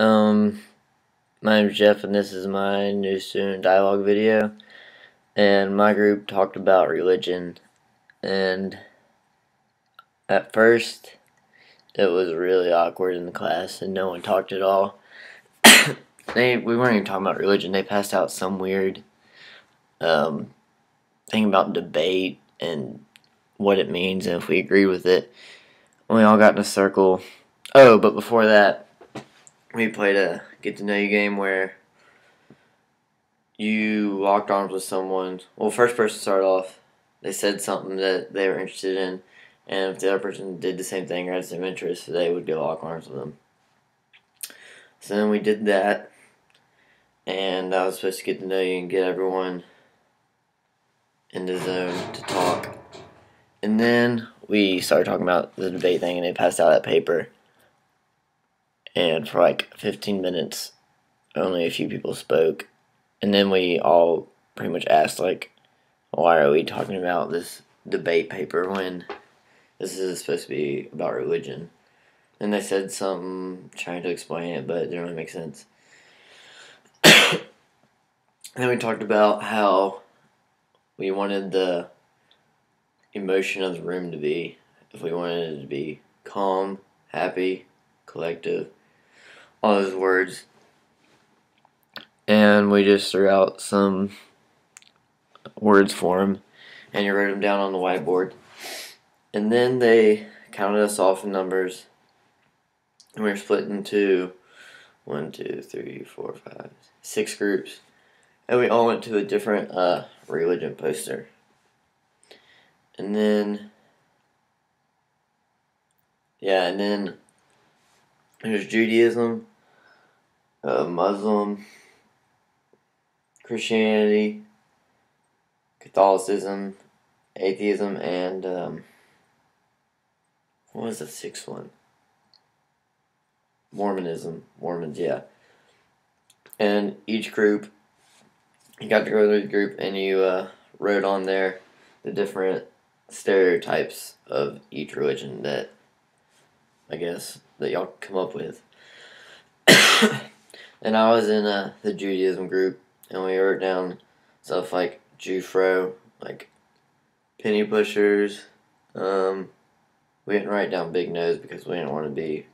Um, my name's Jeff, and this is my new student dialogue video. And my group talked about religion, and at first it was really awkward in the class, and no one talked at all. We weren't even talking about religion. They passed out some weird um, thing about debate and what it means, and if we agreed with it. We all got in a circle. Oh, but before that, we played a get to know you game where you locked arms with someone. Well, first person started off. They said something that they were interested in, and if the other person did the same thing or had the same interest, they would go lock arms with them. So then we did that, and I was supposed to get to know you and get everyone in the zone to talk. And then we started talking about the debate thing, and they passed out that paper. And for like 15 minutes, only a few people spoke. And then we all pretty much asked, like, why are we talking about this debate paper when this is supposed to be about religion? And they said something trying to explain it, but it didn't really make sense. And then we talked about how we wanted the emotion of the room to be. If we wanted it to be calm, happy, collective, all those words. And we just threw out some words for him, and he wrote them down on the whiteboard. And then they counted us off in numbers, and we were split into 6 groups, and we all went to a different religion poster. And then there's Judaism, Muslim, Christianity, Catholicism, atheism, and what was the 6th one? Mormonism. Mormons, yeah. And each group, you got to go to the group and you wrote on there the different stereotypes of each religion that I guess that y'all come up with. And I was in the Judaism group, and we wrote down stuff like Jufro, like penny pushers. We didn't write down big nose because we didn't want to be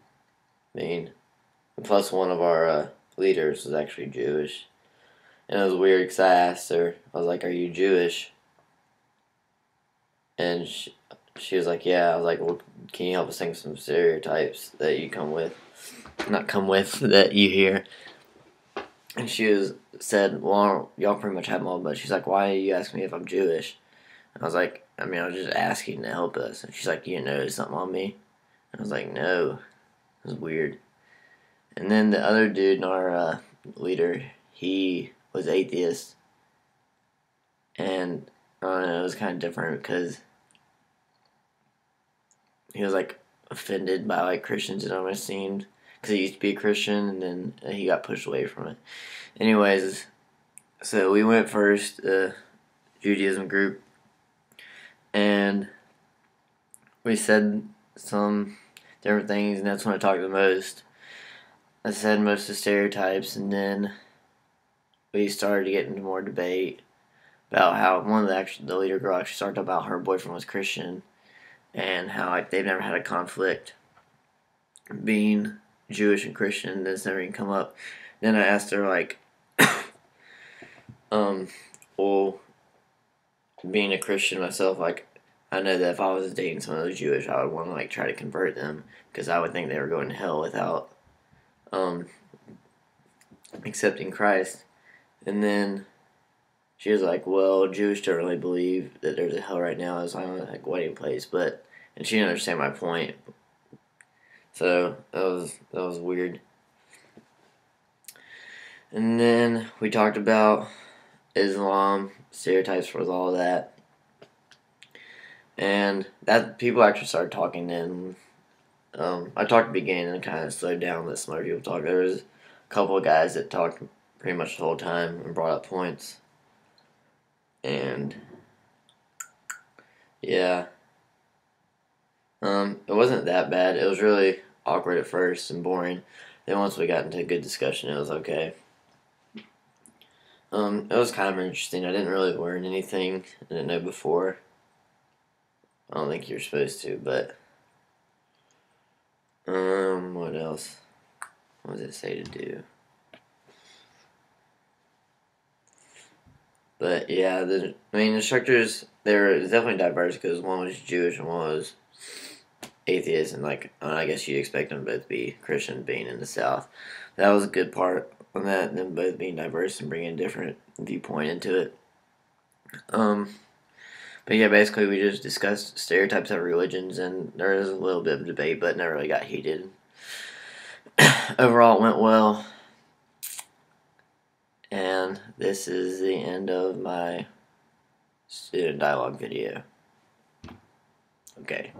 mean. And plus, one of our leaders was actually Jewish. And it was weird because I asked her, I was like, "Are you Jewish?" And she was like, "Yeah." I was like, "Well, can you help us think of some stereotypes that you that you hear?" And said, "Well, y'all pretty much have them all," but she's like, "Why are you asking me if I'm Jewish?" And I was like, I was just asking to help us. And she's like, "You notice something on me?" And I was like, "No." It was weird. And then the other dude, our leader, he was atheist. And I don't know, it was kind of different because he was like offended by like Christians, it almost seemed. Because he used to be a Christian, and then he got pushed away from it. Anyways, so we went first, Judaism group, and we said some different things, and that's when I talked the most. I said most of the stereotypes, and then we started to get into more debate about how the leader girl actually started about her boyfriend was Christian, and how like they've never had a conflict being Jewish and Christian. That's never even come up. Then I asked her like, well, being a Christian myself, like I know that if I was dating someone that was Jewish, I would want to like try to convert them because I would think they were going to hell without accepting Christ. And then she was like, "Well, Jewish don't really believe that there's a hell right now as long as like wedding place," and she didn't understand my point. So that was weird. And then we talked about Islam, stereotypes for all that. And that people actually started talking then. I talked at the beginning and kind of slowed down, let some other people talk. There was a couple of guys that talked pretty much the whole time and brought up points. And yeah, it wasn't that bad. It was really awkward at first and boring. Then once we got into a good discussion, it was okay. It was kind of interesting. I didn't really learn anything I didn't know before. I don't think you're supposed to, but what else? What does it say to do? But yeah, the main instructors, they were definitely diverse because one was Jewish and one was atheist, and I guess you'd expect them both to be Christian, being in the South. That was a good part on that, them both being diverse and bringing a different viewpoint into it. But yeah, basically we just discussed stereotypes of religions, and there was a little bit of debate, but never really got heated. Overall, it went well. And this is the end of my student dialogue video. Okay.